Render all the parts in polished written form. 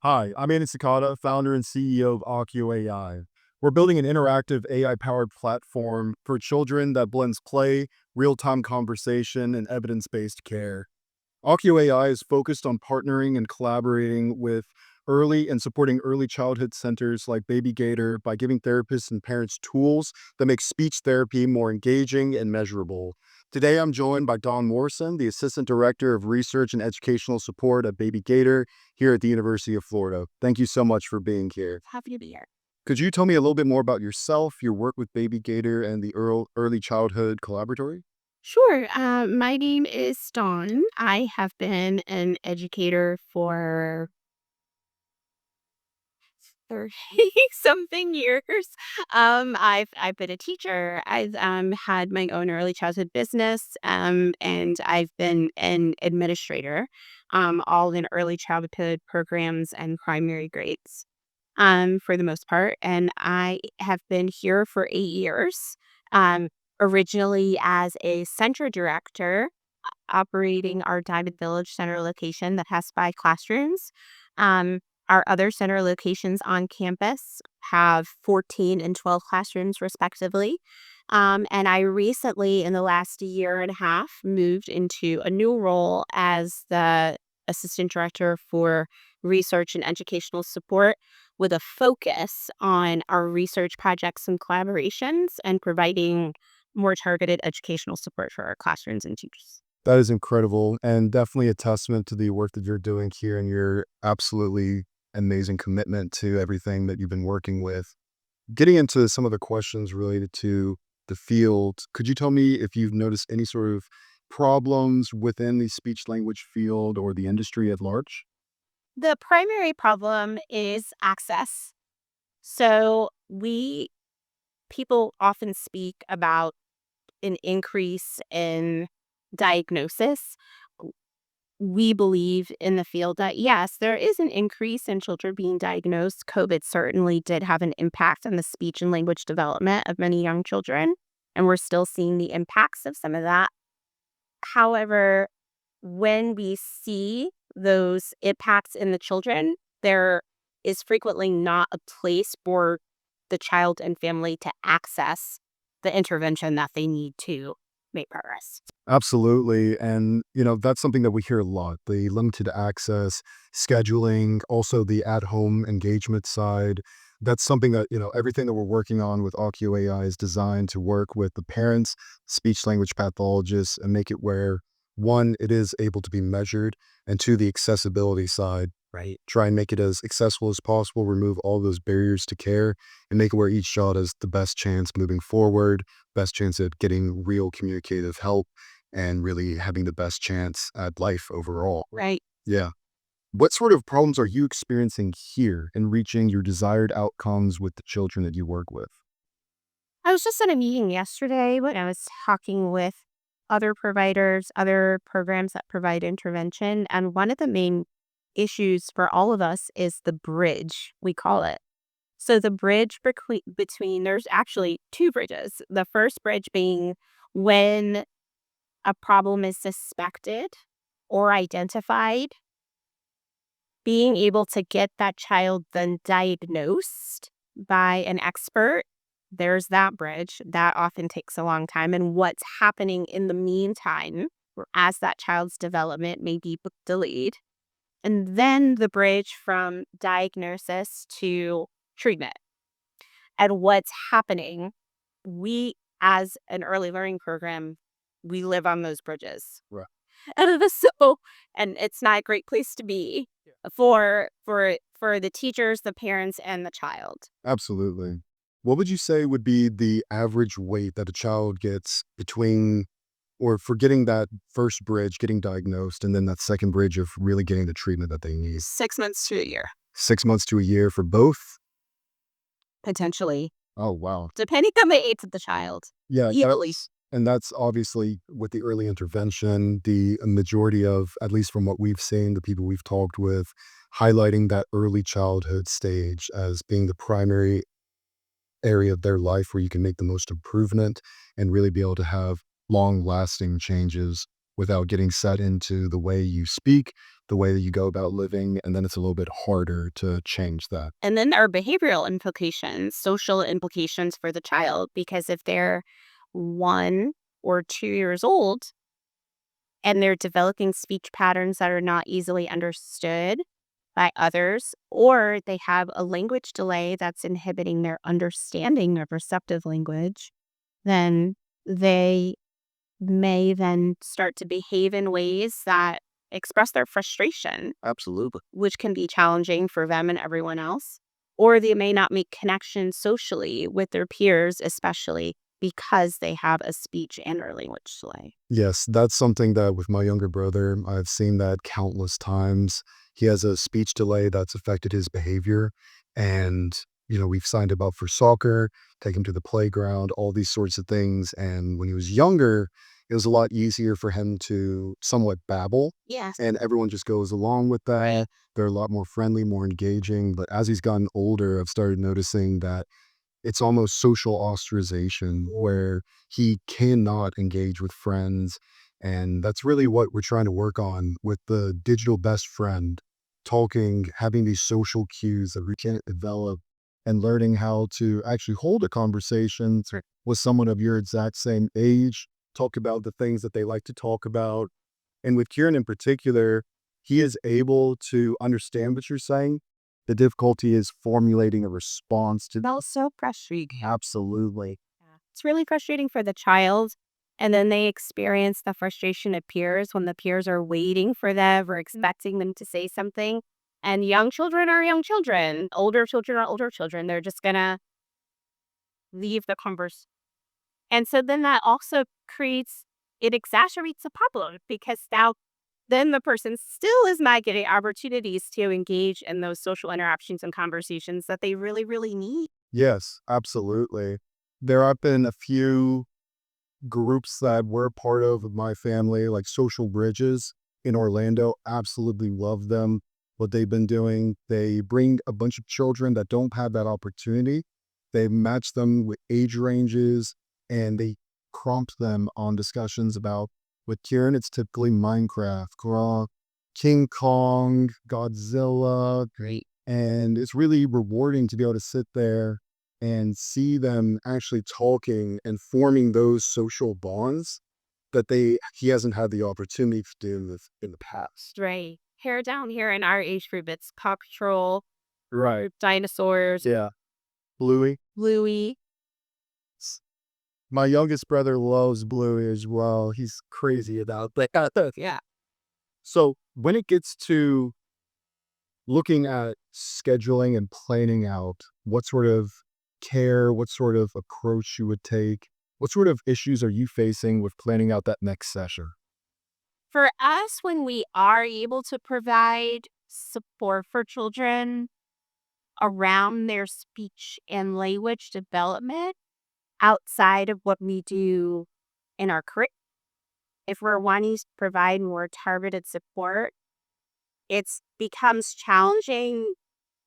Hi, I'm Aidan Sakata, founder and CEO of AKIO AI. We're building an interactive AI-powered platform for children that blends play, real-time conversation, and evidence-based care. AKIO AI is focused on partnering and collaborating with early and supporting early childhood centers like Baby Gator by giving therapists and parents tools that make speech therapy more engaging and measurable. Today, I'm joined by Dawne Morison, the Assistant Director of Research and Educational Support at Baby Gator here at the University of Florida. Thank you so much for being here. Happy to be here. Could you tell me a little bit more about yourself, your work with Baby Gator, and the Early Childhood Collaboratory? Sure. My name is Dawn. I have been an educator for 30 something years. I've been a teacher. I've had my own early childhood business, and I've been an administrator, all in early childhood programs and primary grades, for the most part. And I have been here for 8 years. Um, Originally as a center director, operating our Diamond Village Center location that has 5 classrooms. Um, our other center locations on campus have 14 and 12 classrooms, respectively. And I recently, in the last year and a half, moved into a new role as the assistant director for research and educational support with a focus on our research projects and collaborations and providing more targeted educational support for our classrooms and teachers. That is incredible and definitely a testament to the work that you're doing here and your absolutely amazing commitment to everything that you've been working with. Getting into some of the questions related to the field, could you tell me if you've noticed any sort of problems within the speech language field or the industry at large? The primary problem is access. So we people often speak about an increase in diagnosis. We believe in the field that yes, there is an increase in children being diagnosed. COVID certainly did have an impact on the speech and language development of many young children, and we're still seeing the impacts of some of that. However, when we see those impacts in the children, there is frequently not a place for the child and family to access the intervention that they need to make progress. Absolutely. And, that's something that we hear a lot, the limited access, scheduling, also the at home engagement side. That's something that, everything that we're working on with AUKIO AI is designed to work with the parents, speech language pathologists, and make it where one, it is able to be measured, and two, the accessibility side, right? Try and make it as accessible as possible, remove all those barriers to care, and make it where each child has the best chance moving forward, best chance at getting real communicative help and really having the best chance at life overall. Right. Yeah. What sort of problems are you experiencing here in reaching your desired outcomes with the children that you work with? I was just at a meeting yesterday when I was talking with other providers, other programs that provide intervention. And one of the main issues for all of us is the bridge, we call it. So the bridge between there's actually two bridges. The first bridge being when a problem is suspected or identified, being able to get that child then diagnosed by an expert. There's that bridge. That often takes a long time. And what's happening in the meantime, or as that child's development may be delayed. And then the bridge from diagnosis to treatment. And what's happening, we, as an early learning program, we live on those bridges. Right. And so, and it's not a great place to be for the teachers, the parents, and the child. Absolutely. What would you say would be the average wait that a child gets between or for getting that first bridge, getting diagnosed, and then that second bridge of really getting the treatment that they need? 6 months to a year, 6 months to a year for both? potentially, Oh, wow. depending on the age of the child. Yeah, Easily. that's obviously with the early intervention, the majority of, at least from what we've seen, the people we've talked with, highlighting that early childhood stage as being the primary area of their life where you can make the most improvement and really be able to have long lasting changes without getting set into the way you speak, the way that you go about living, and then it's a little bit harder to change that. And then there are behavioral implications, social implications for the child, because if they're 1 or 2 years old and they're developing speech patterns that are not easily understood by others, or they have a language delay that's inhibiting their understanding of receptive language, then they may then start to behave in ways that express their frustration, Absolutely. which can be challenging for them and everyone else. Or they may not make connections socially with their peers, especially because they have a speech and or language delay. Yes, that's something that with my younger brother, I've seen that countless times. He has a speech delay that's affected his behavior. And, we've signed him up for soccer, take him to the playground, all these sorts of things. And when he was younger, it was a lot easier for him to somewhat babble. Yes. And everyone just goes along with that. Right. They're a lot more friendly, more engaging. But as he's gotten older, I've started noticing that it's almost social ostracization where he cannot engage with friends. And that's really what we're trying to work on with the digital best friend, talking, having these social cues that we can develop and learning how to actually hold a conversation Sure. with someone of your exact same age, talk about the things that they like to talk about. And with Kieran in particular, he is able to understand what you're saying. The difficulty is formulating a response to That was so frustrating. absolutely. Yeah. It's really frustrating for the child. And then they experience the frustration of peers when the peers are waiting for them or expecting them to say something. And young children are young children. Older children are older children. They're just going to leave the converse. And so then that also it exacerbates the problem because now then the person still is not getting opportunities to engage in those social interactions and conversations that they really, really need. Yes, absolutely. There have been a few groups that we're part of with my family, like Social Bridges in Orlando. Absolutely love them. What they've been doing, they bring a bunch of children that don't have that opportunity. They match them with age ranges and they prompt them on discussions about with Kieran, it's typically Minecraft, King Kong, Godzilla, Great. and it's really rewarding to be able to sit there and see them actually talking and forming those social bonds that he hasn't had the opportunity to do in the past. Right. Hair down here in our age group, it's Paw Patrol, Right. dinosaurs, Yeah. Bluey. Bluey. My youngest brother loves Bluey as well. He's crazy about that. Yeah. So when it gets to looking at scheduling and planning out what sort of care, what sort of approach you would take, what sort of issues are you facing with planning out that next session? For us, when we are able to provide support for children around their speech and language development outside of what we do in our curriculum, if we're wanting to provide more targeted support, it becomes challenging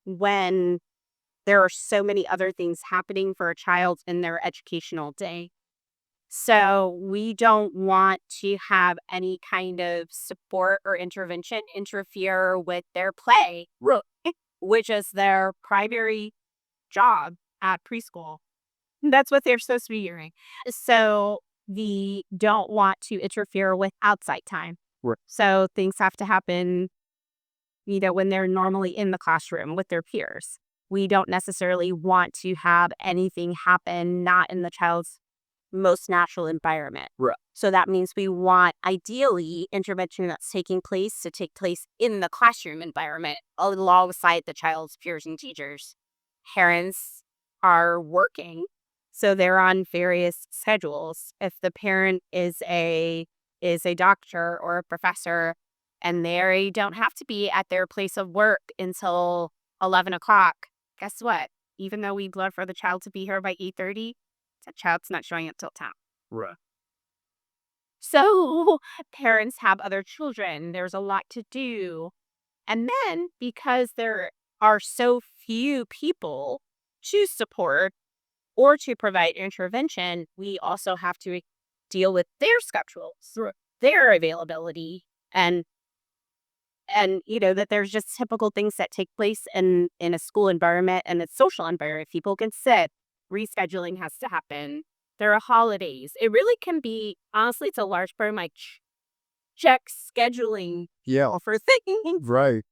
when there are so many other things happening for a child in their educational day. So we don't want to have any kind of support or intervention interfere with their play, Right. which is their primary job at preschool. That's what they're supposed to be doing. So we don't want to interfere with outside time. Right. So things have to happen, when they're normally in the classroom with their peers. We don't necessarily want to have anything happen not in the child's most natural environment. Right. So that means we want ideally intervention that's taking place to take place in the classroom environment alongside the child's peers and teachers. Parents are working, so they're on various schedules. If the parent is a doctor or a professor and they don't have to be at their place of work until 11 o'clock, guess what? Even though we'd love for the child to be here by 8:30, that child's not showing up till 10. Right. So parents have other children. There's a lot to do. And then because there are so few people to support or to provide intervention, we also have to deal with their schedules. Right. their availability and that there's just typical things that take place in a school environment and a social environment. People can sit, rescheduling has to happen. There are holidays. It really can be, honestly, it's a large part of my check scheduling Yeah, for things. right.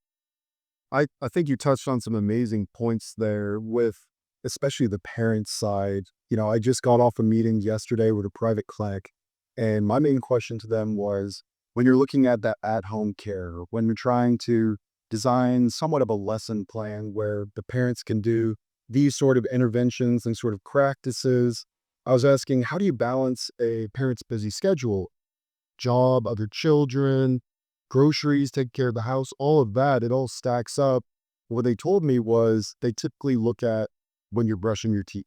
I think you touched on some amazing points there with especially the parent side. I just got off a meeting yesterday with a private clinic, and my main question to them was when you're looking at that at home care, when you're trying to design somewhat of a lesson plan where the parents can do these sort of interventions and sort of practices, I was asking, how do you balance a parent's busy schedule, job, other children, groceries, take care of the house, all of that, it all stacks up. What they told me was they typically look at when you're brushing your teeth.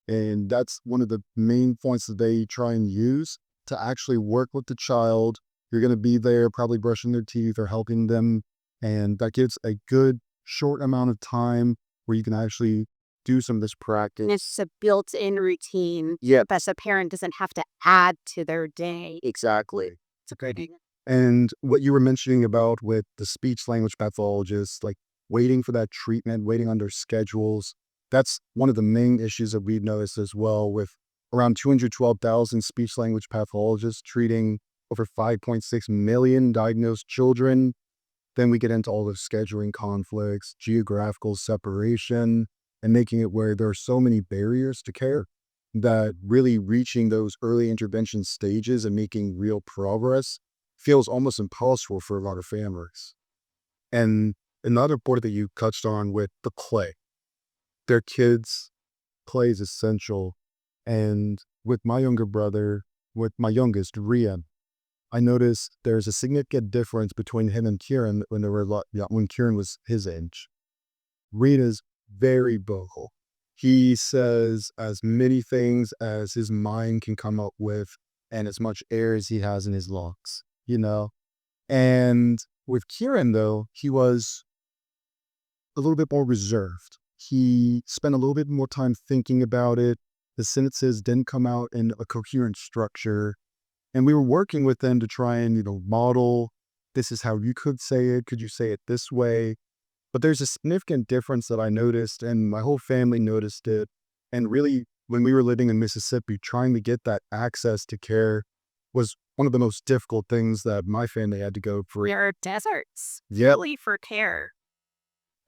And that's one of the main points that they try and use to actually work with the child. You're going to be there probably brushing their teeth or helping them. And that gives a good short amount of time where you can actually do some of this And practice. it's a built-in routine Yeah, that the parent doesn't have to add to their day. exactly. It's a great idea. And what you were mentioning about with the speech language pathologists, like waiting for that treatment, waiting on their schedules, that's one of the main issues that we've noticed as well with around 212,000 speech language pathologists treating over 5.6 million diagnosed children. Then we get into all the scheduling conflicts, geographical separation, and making it where there are so many barriers to care that really reaching those early intervention stages and making real progress feels almost impossible for a lot of families. And another point that you touched on with the play, their kids' play is essential. And with my younger brother, with my youngest, Rian, I noticed there's a significant difference between him and Kieran when they were when Kieran was his age. Reed is very vocal. He says as many things as his mind can come up with and as much air as he has in his lungs. And with Kieran, though, he was a little bit more reserved. He spent a little bit more time thinking about it. The sentences didn't come out in a coherent structure. And we were working with them to try and, model this is how you could say it. Could you say it this way? But there's a significant difference that I noticed, and my whole family noticed it. And really, when we were living in Mississippi, trying to get that access to care was one of the most difficult things that my family had to go through. There are deserts, Yep. really, for care.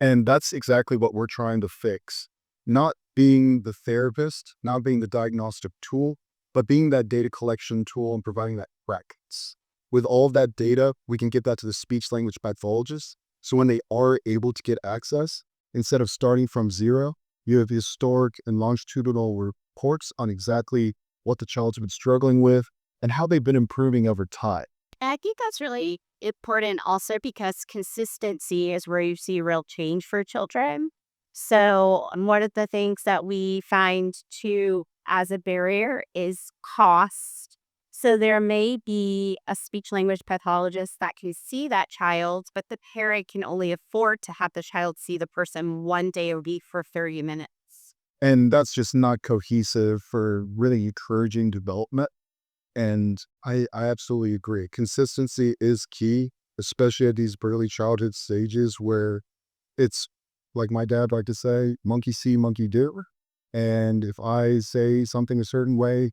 And that's exactly what we're trying to fix. Not being the therapist, not being the diagnostic tool, but being that data collection tool and providing that practice. With all of that data, we can get that to the speech language pathologists. So when they are able to get access, instead of starting from zero, you have historic and longitudinal reports on exactly what the child's been struggling with and how they've been improving over time. I think that's really important also because consistency is where you see real change for children. So, one of the things that we find too as a barrier is cost. So, there may be a speech language pathologist that can see that child, but the parent can only afford to have the child see the person one day a week for 30 minutes. And that's just not cohesive for really encouraging development. And I absolutely agree. Consistency is key, especially at these early childhood stages where it's like my dad liked to say, monkey see, monkey do. And if I say something a certain way,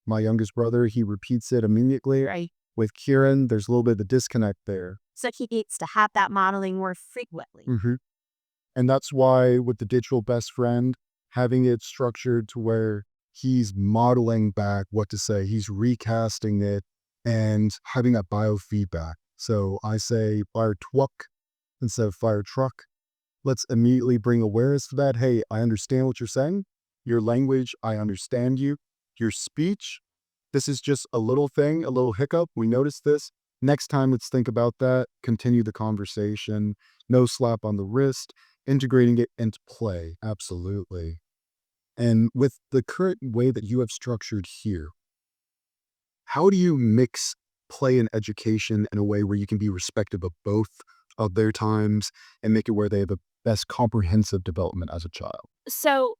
my youngest brother, he repeats it immediately. Right. With Kieran, there's a little bit of a disconnect there. So, he needs to have that modeling more frequently. And that's why with the digital best friend, having it structured to where he's modeling back what to say, he's recasting it and having that biofeedback. So I say fire truck instead of fire truck. Let's immediately bring awareness to that. Hey, I understand what you're saying. Your language, I understand you. Your speech, this is just a little thing, a little hiccup. We noticed this. Next time, let's think about that. Continue the conversation. No slap on the wrist. Integrating it into play. Absolutely. And with the current way that you have structured here, how do you mix play and education in a way where you can be respectful of both of their times and make it where they have the best comprehensive development as a child? So,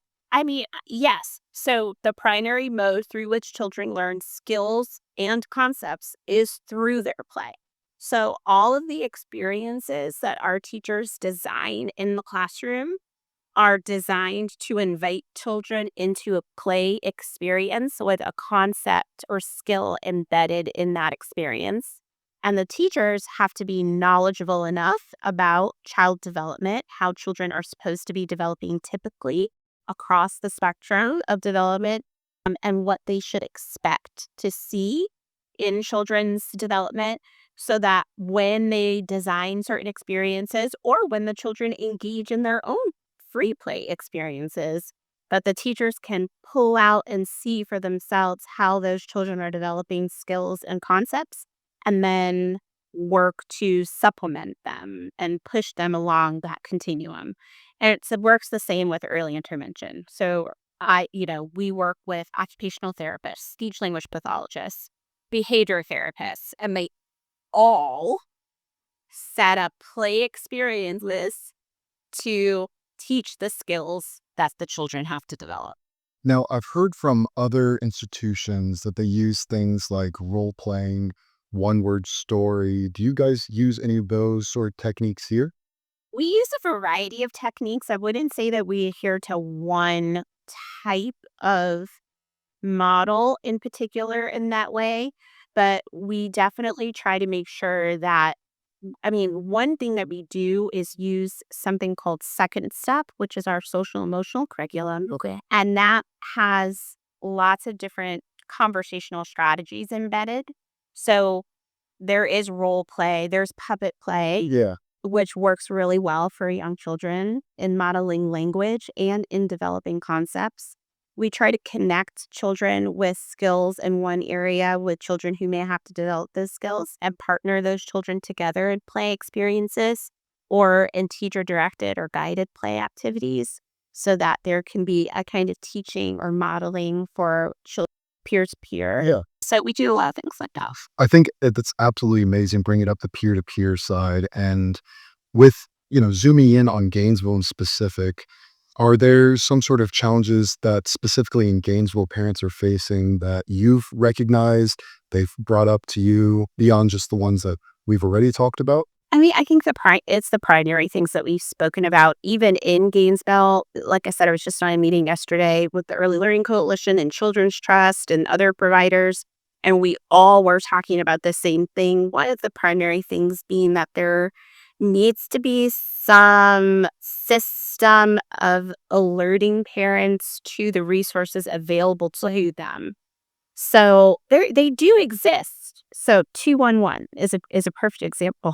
Yes. So the primary mode through which children learn skills and concepts is through their play. So all of the experiences that our teachers design in the classroom are designed to invite children into a play experience with a concept or skill embedded in that experience. And the teachers have to be knowledgeable enough about child development, how children are supposed to be developing typically across the spectrum of development, and what they should expect to see in children's development so that when they design certain experiences or when the children engage in their own free play experiences, that the teachers can pull out and see for themselves how those children are developing skills and concepts and then work to supplement them and push them along that continuum. And it works the same with early intervention. So we work with occupational therapists, speech language pathologists, behavior therapists, and they all set up play experiences to teach the skills that the children have to develop. Now, I've heard from other institutions that they use things like role playing, one word story. Do you guys use any of those sort of techniques here? We use a variety of techniques. I wouldn't say that we adhere to one type of model in particular in that way, but we definitely try to make sure that one thing that we do is use something called Second Step, which is our social emotional curriculum. Okay. And that has lots of different conversational strategies embedded. So there is role play, there's puppet play, Yeah. which works really well for young children in modeling language and in developing concepts. We try to connect children with skills in one area with children who may have to develop those skills and partner those children together in play experiences or in teacher directed or guided play activities so that there can be a kind of teaching or modeling for children peer to peer. Yeah. So we do a lot of things like that. I think that's absolutely amazing bringing up the peer-to-peer side. And with, zooming in on Gainesville in specific, are there some sort of challenges that specifically in Gainesville parents are facing that you've recognized, they've brought up to you beyond just the ones that we've already talked about? I think it's the primary things that we've spoken about, even in Gainesville. Like I said, I was just on a meeting yesterday with the Early Learning Coalition and Children's Trust and other providers, and we all were talking about the same thing. One of the primary things being that there needs to be some system of alerting parents to the resources available to them. So they do exist. So 211 is a perfect example,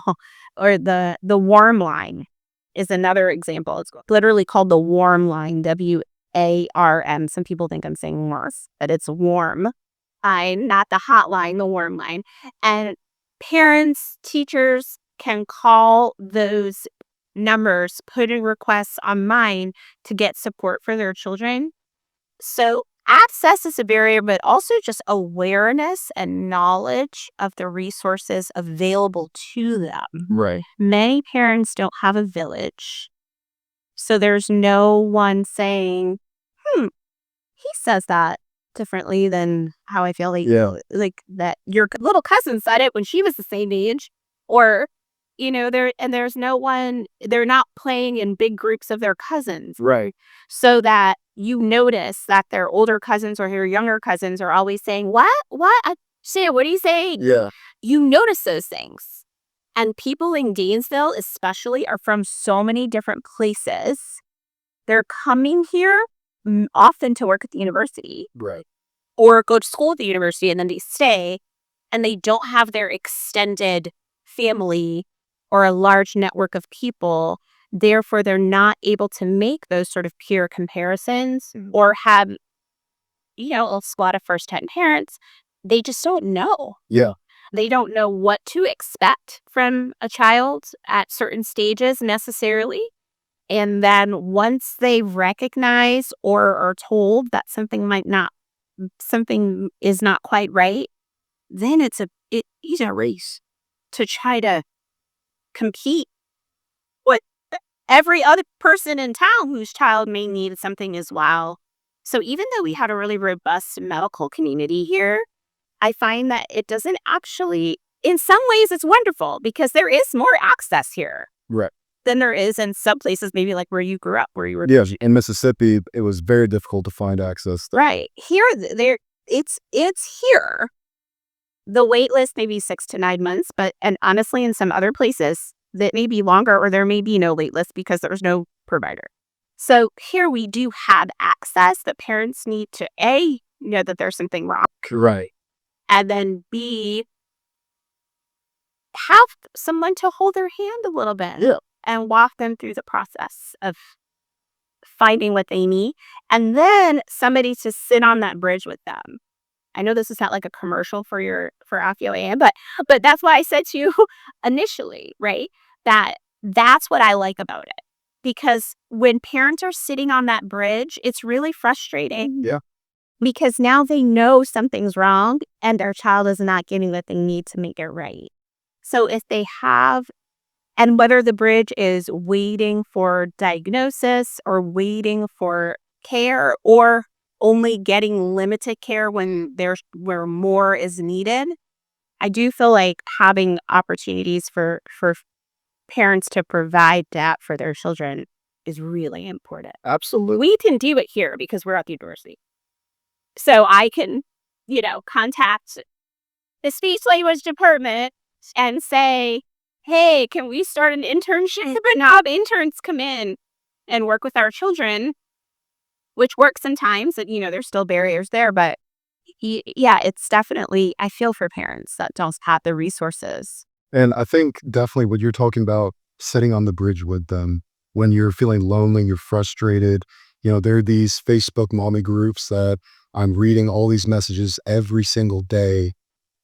or the warm line is another example. It's literally called the warm line, WARM. Some people think I'm saying worse, but it's warm. Not the hotline, the warm line. And parents, teachers can call those numbers, put in requests on mine to get support for their children. So access is a barrier, but also just awareness and knowledge of the resources available to them. Right. Many parents don't have a village. So there's no one saying, hmm, he says that differently than how I feel like that your little cousin said it when she was the same age. Or, there's no one, they're not playing in big groups of their cousins. Right. So that you notice that their older cousins or their younger cousins are always saying, what? What? Say, what are you saying? Yeah. You notice those things. And people in Gainesville, especially, are from so many different places. They're coming here often to work at the university Right. or go to school at the university, and then they stay and they don't have their extended family or a large network of people. Therefore, they're not able to make those sort of peer comparisons or have, a squad of first-time parents. They just don't know. Yeah. They don't know what to expect from a child at certain stages necessarily. And then once they recognize or are told that something is not quite right, then it's a race to try to compete with every other person in town whose child may need something as well. So even though we had a really robust medical community here, I find that it doesn't actually, in some ways, it's wonderful because there is more access here Right. than there is in some places, maybe like where you grew up, where you were. Yeah, in Mississippi, it was very difficult to find access. Right. Here, there, it's here. The wait list may be 6 to 9 months, and honestly, in some other places, that may be longer or there may be no wait list because there's no provider. So here we do have access that parents need to A, know that there's something wrong, Right. and then B, have someone to hold their hand a little bit. Yeah. And walk them through the process of finding what they need, and then somebody to sit on that bridge with them. I know this is not like a commercial for AKIO AI, but that's why I said to you initially, right? That's what I like about it. Because when parents are sitting on that bridge, it's really frustrating. Yeah. Because now they know something's wrong and their child is not getting what they need to make it right. So if they have, and whether the bridge is waiting for diagnosis or waiting for care or only getting limited care when where more is needed, I do feel like having opportunities for parents to provide that for their children is really important. Absolutely. We can do it here because we're at the university. So I can, contact the speech language department and say, hey, can we start an internship and have interns come in and work with our children, which works sometimes. And, there's still barriers there. But yeah, it's definitely, I feel for parents that don't have the resources. And I think definitely what you're talking about, sitting on the bridge with them when you're feeling lonely, you're frustrated. There are these Facebook mommy groups that I'm reading all these messages every single day.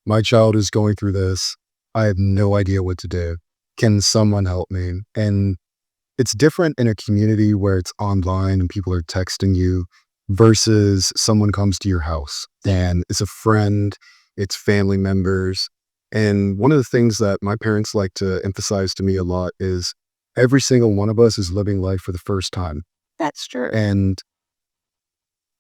My child is going through this. I have no idea what to do. Can someone help me? And it's different in a community where it's online and people are texting you versus someone comes to your house and it's a friend, it's family members. And one of the things that my parents like to emphasize to me a lot is every single one of us is living life for the first time. That's true. And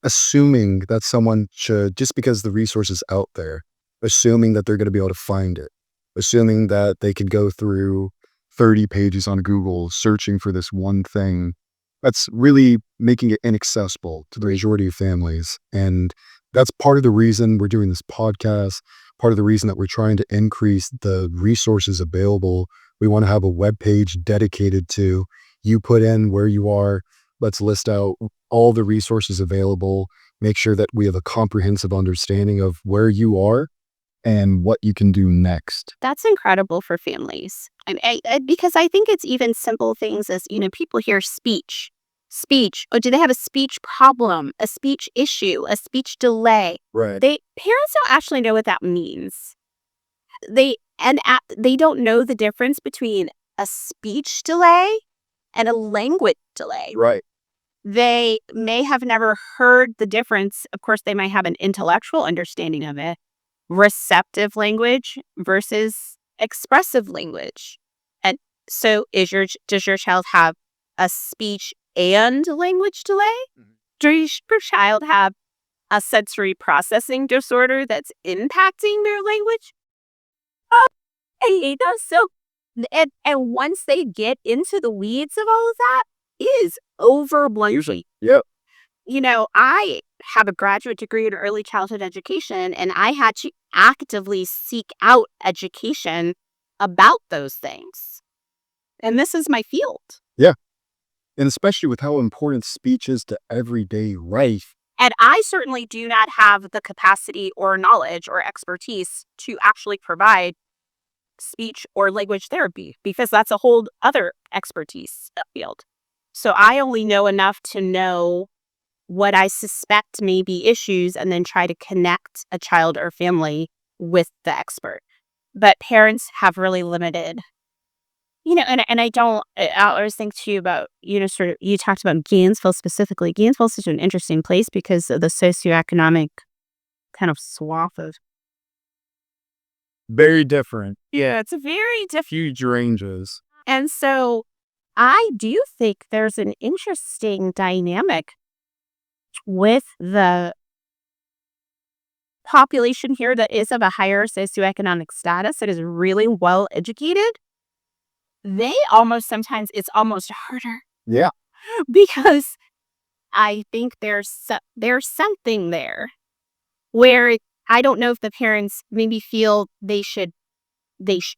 assuming that someone should, just because the resource is out there, assuming that they're going to be able to find it, assuming that they could go through 30 pages on Google searching for this one thing, that's really making it inaccessible to the majority of families. And that's part of the reason we're doing this podcast, part of the reason that we're trying to increase the resources available. We want to have a web page dedicated to you put in where you are. Let's list out all the resources available, make sure that we have a comprehensive understanding of where you are and what you can do next. That's incredible for families. Because I think it's even simple things as, people hear speech. Oh, do they have a speech problem, a speech issue, a speech delay? Right. Parents don't actually know what that means. They don't know the difference between a speech delay and a language delay. Right. They may have never heard the difference. Of course, they might have an intellectual understanding of it. Receptive language versus expressive language. And so does your child have a speech and language delay? Mhm. Does your child have a sensory processing disorder that's impacting their language? Oh, so and once they get into the weeds of all of that, it is overblown. Yep. I have a graduate degree in early childhood education, and I had to actively seek out education about those things. And this is my field. Yeah. And especially with how important speech is to everyday life. And I certainly do not have the capacity or knowledge or expertise to actually provide speech or language therapy because that's a whole other expertise field. So I only know enough to know what I suspect may be issues and then try to connect a child or family with the expert. But parents have really limited, and I don't, I always think too about, sort of, you talked about Gainesville specifically. Gainesville is such an interesting place because of the socioeconomic kind of swath of. Very different. Yeah, it's a very different. Huge ranges. And so I do think there's an interesting dynamic with the population here that is of a higher socioeconomic status that is really well educated, they almost sometimes it's almost harder Yeah. because I think there's something there where I don't know if the parents maybe feel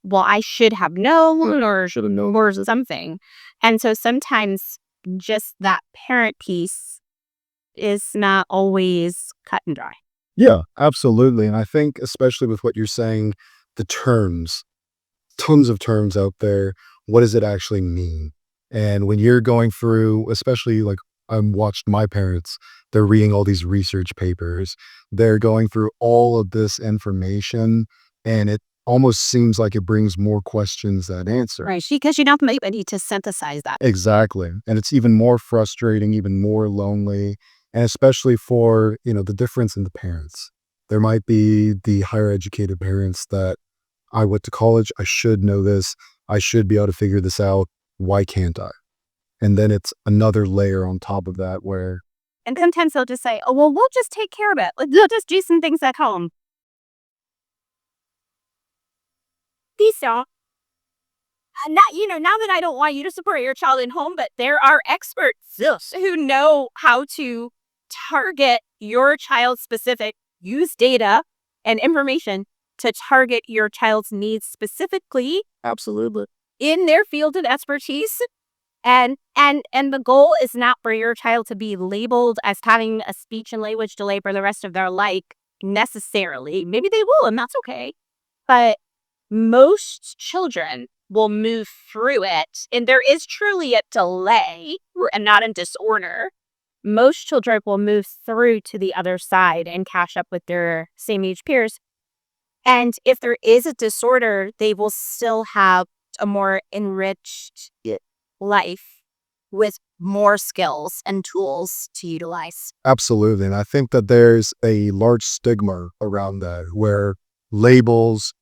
well, I should have known or should have known or something. And so sometimes just that parent piece is not always cut and dry. Yeah, absolutely. And I think especially with what you're saying, the terms, tons of terms out there. What does it actually mean? And when you're going through, especially like I watched my parents, they're reading all these research papers, they're going through all of this information, and it almost seems like it brings more questions than answers. Right. Because you don't maybe need to synthesize that. Exactly. And it's even more frustrating, even more lonely, and especially for, the difference in the parents. There might be the higher educated parents that I went to college. I should know this. I should be able to figure this out. Why can't I? And then it's another layer on top of that where, And sometimes they'll just say, oh, well, we'll just take care of it. Like, they'll just do some things at home. Peace out. Now that I don't want you to support your child in home, but there are experts who know how to target your child's specific, use data and information to target your child's needs specifically. Absolutely. In their field of expertise. And the goal is not for your child to be labeled as having a speech and language delay for the rest of their life necessarily. Maybe they will, and that's okay. But most children will move through it, and there is truly a delay and not a disorder. Most children will move through to the other side and catch up with their same age peers. And if there is a disorder, they will still have a more enriched life with more skills and tools to utilize. absolutely. And I think that there's a large stigma around that where labels,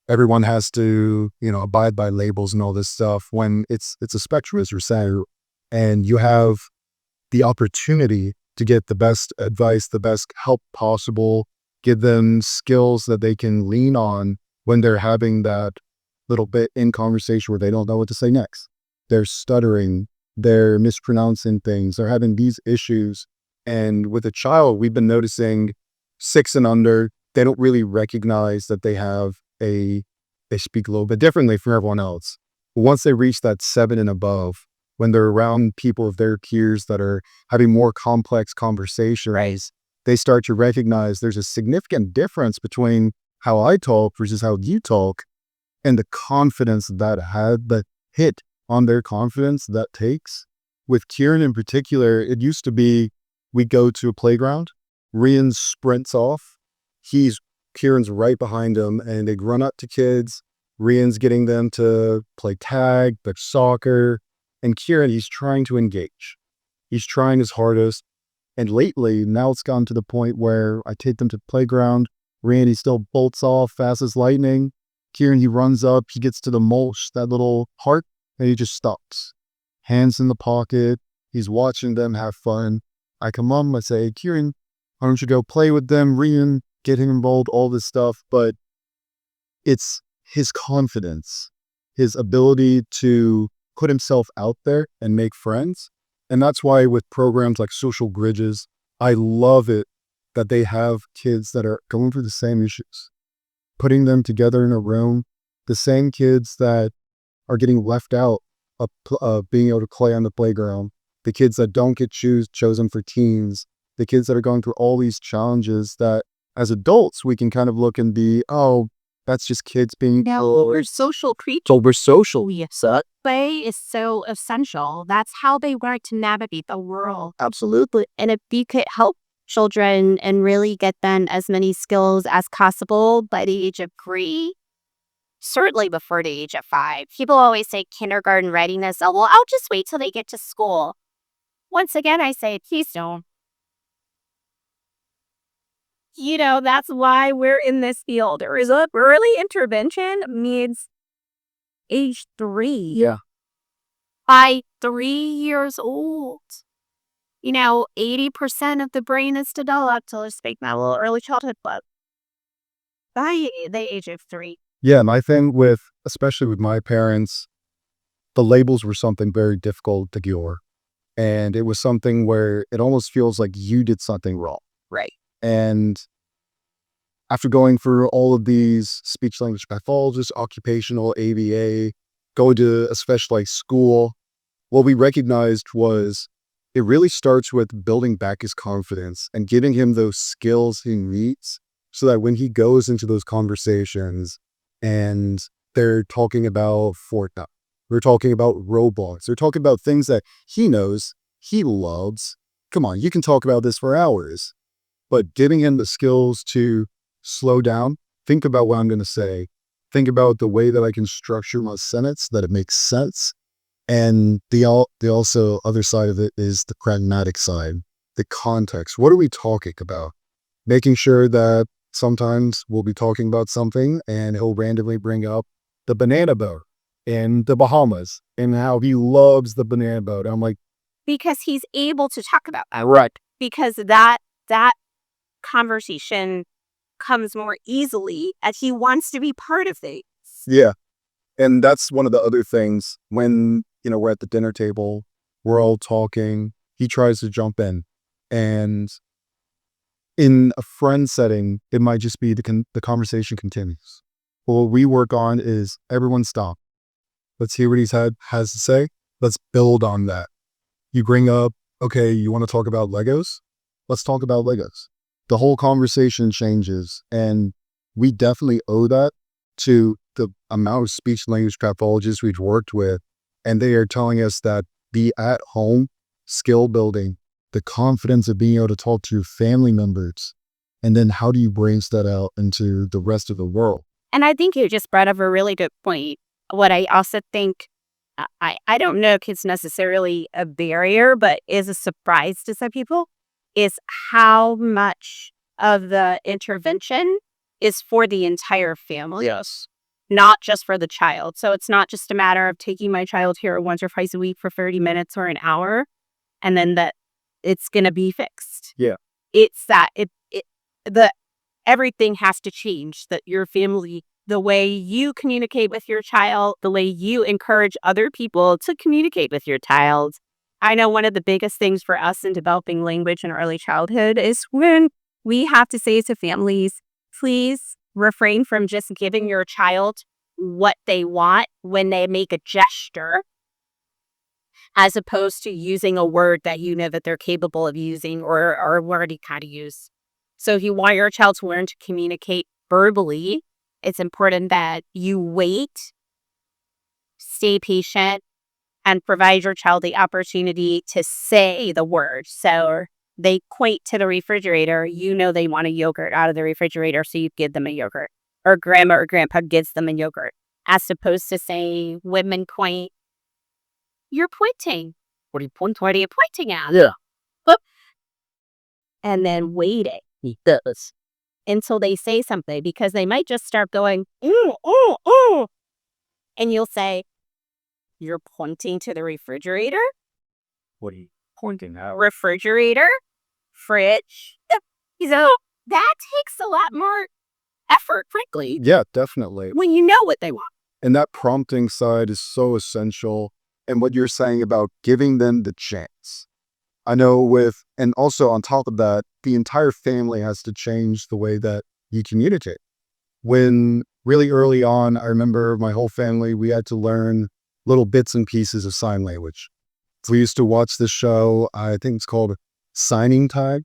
everyone has to, abide by labels and all this stuff when it's a spectrum, as you're saying, and you have the opportunity to get the best advice, the best help possible, give them skills that they can lean on when they're having that little bit in conversation where they don't know what to say next. They're stuttering, they're mispronouncing things, they're having these issues. And with a child, we've been noticing 6 and under, they don't really recognize that they speak a little bit differently from everyone else. But once they reach that 7 and above, when they're around people of their peers that are having more complex conversations, right, they start to recognize there's a significant difference between how I talk versus how you talk, and the confidence that had, the hit on their confidence that takes. With Kieran in particular, it used to be we go to a playground, Rian sprints off, Kieran's right behind him, and they run up to kids. Rian's getting them to play tag, but soccer, and Kieran, he's trying to engage. He's trying his hardest. And lately, now it's gotten to the point where I take them to the playground. Randy still bolts off fast as lightning. Kieran, he runs up, he gets to the mulch, that little heart, and he just stops. Hands in the pocket. He's watching them have fun. I come up, I say, hey, Kieran, why don't you go play with them? Rian, get him involved, all this stuff. But it's his confidence, his ability to put himself out there and make friends. And that's why with programs like Social Bridges, I love it that they have kids that are going through the same issues, putting them together in a room, the same kids that are getting left out of being able to play on the playground, the kids that don't get chosen for teams, the kids that are going through all these challenges that as adults, we can kind of look and be, oh, that's just kids being. No, we're social creatures. So we're social. Yes. Play is so essential. That's how they learn to navigate the world. Absolutely. And if you could help children and really get them as many skills as possible by the age of 3, certainly before the age of 5. People always say kindergarten readiness. Oh, well, I'll just wait till they get to school. Once again, I say, please don't. That's why we're in this field. There is a early intervention needs age 3. Yeah. By 3 years old. 80% of the brain is developed to speak that little early childhood book by the age of 3. Yeah, my thing with, especially with my parents, the labels were something very difficult to get over. And it was something where it almost feels like you did something wrong. Right. And after going through all of these speech language pathologists, occupational ABA, going to a specialized school, what we recognized was it really starts with building back his confidence and giving him those skills he needs so that when he goes into those conversations and they're talking about Fortnite, we're talking about Roblox, they're talking about things that he knows, he loves. Come on, you can talk about this for hours, but giving him the skills to slow down, think about what I'm going to say, think about the way that I can structure my sentence, that it makes sense. And the also other side of it is the pragmatic side, the context. What are we talking about? Making sure that sometimes we'll be talking about something and he'll randomly bring up the banana boat in the Bahamas and how he loves the banana boat. I'm like, Because he's able to talk about that. right. Because that conversation comes more easily as he wants to be part of things. Yeah. And that's one of the other things when, we're at the dinner table, we're all talking, he tries to jump in. And in a friend setting, it might just be the conversation continues. What we work on is everyone stop. Let's hear what has to say. Let's build on that. You bring up, okay, you want to talk about Legos? Let's talk about Legos. The whole conversation changes. And we definitely owe that to the amount of speech language pathologists we've worked with. And they are telling us that the at-home skill building, the confidence of being able to talk to your family members, and then how do you brace that out into the rest of the world? And I think you just brought up a really good point. What I also think, I don't know if it's necessarily a barrier, but is a surprise to some people, is how much of the intervention is for the entire family. Yes. Not just for the child. So it's not just a matter of taking my child here once or twice a week for 30 minutes or an hour, and then that it's going to be fixed. Yeah. It's that the everything has to change, that your family, the way you communicate with your child, the way you encourage other people to communicate with your child. I know one of the biggest things for us in developing language in early childhood is when we have to say to families, please refrain from just giving your child what they want when they make a gesture, as opposed to using a word that you know that they're capable of using or already kind of use. So if you want your child to learn to communicate verbally, it's important that you wait, stay patient, and provide your child the opportunity to say the word. So they point to the refrigerator, they want a yogurt out of the refrigerator, so you give them a yogurt. Or grandma or grandpa gives them a yogurt. As opposed to saying, women point, you're pointing. What are you pointing? What are you pointing at? Yeah. And then waiting. He does. Until they say something, because they might just start going, ooh, ooh, ooh. And you'll say, you're pointing to the refrigerator? What are you pointing at? Refrigerator? Fridge? So that takes a lot more effort, frankly. Yeah, definitely. When you know what they want. And that prompting side is so essential. And what you're saying about giving them the chance. I know and also on top of that, the entire family has to change the way that you communicate. When really early on, I remember my whole family, we had to learn little bits and pieces of sign language. We used to watch this show, I think it's called Signing Time.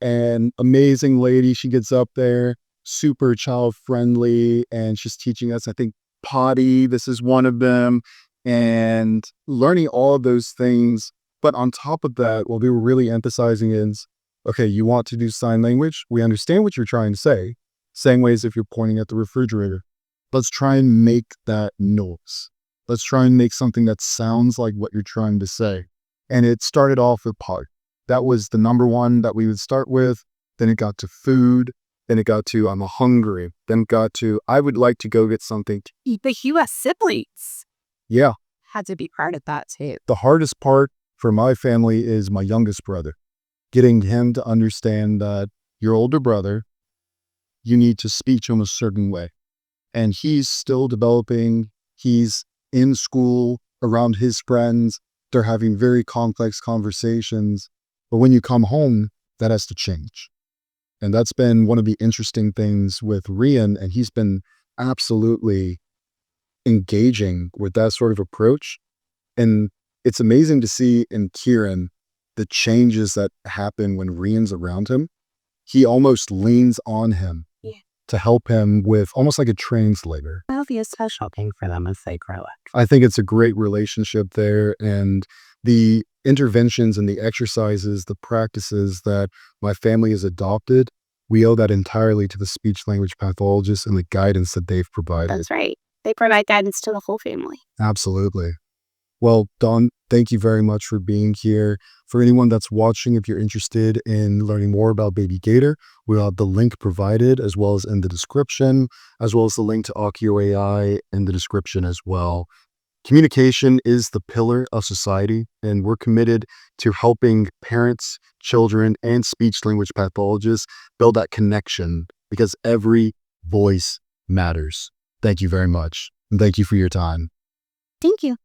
And amazing lady, she gets up there, super child friendly, and she's teaching us, I think, potty, this is one of them, and learning all of those things. But on top of that, what we were really emphasizing is, okay, you want to do sign language? We understand what you're trying to say. Same way as if you're pointing at the refrigerator. Let's try and make that noise. Let's try and make something that sounds like what you're trying to say. And it started off with potty. That was the number one that we would start with. Then it got to food. Then it got to, I'm hungry. Then it got to, I would like to go get something to eat. The U.S. siblings Yeah. had to be part of that too. The hardest part for my family is my youngest brother. Getting him to understand that your older brother, you need to speak to him a certain way. And he's still developing. He's in school around his friends. They're having very complex conversations. But when you come home, that has to change. And that's been one of the interesting things with Rian. And he's been absolutely engaging with that sort of approach. And it's amazing to see in Kieran the changes that happen when Rian's around him. He almost leans on him to help him with almost like a translator. That'll be a special thing for them as they grow up. I think it's a great relationship there. And the interventions and the exercises, the practices that my family has adopted, we owe that entirely to the speech language pathologists and the guidance that they've provided. That's right. They provide guidance to the whole family. Absolutely. Well, Dawne, thank you very much for being here. For anyone that's watching, if you're interested in learning more about Baby Gator, we'll have the link provided as well as in the description, as well as the link to AKIO AI in the description as well. Communication is the pillar of society, and we're committed to helping parents, children, and speech language pathologists build that connection because every voice matters. Thank you very much. And thank you for your time. Thank you.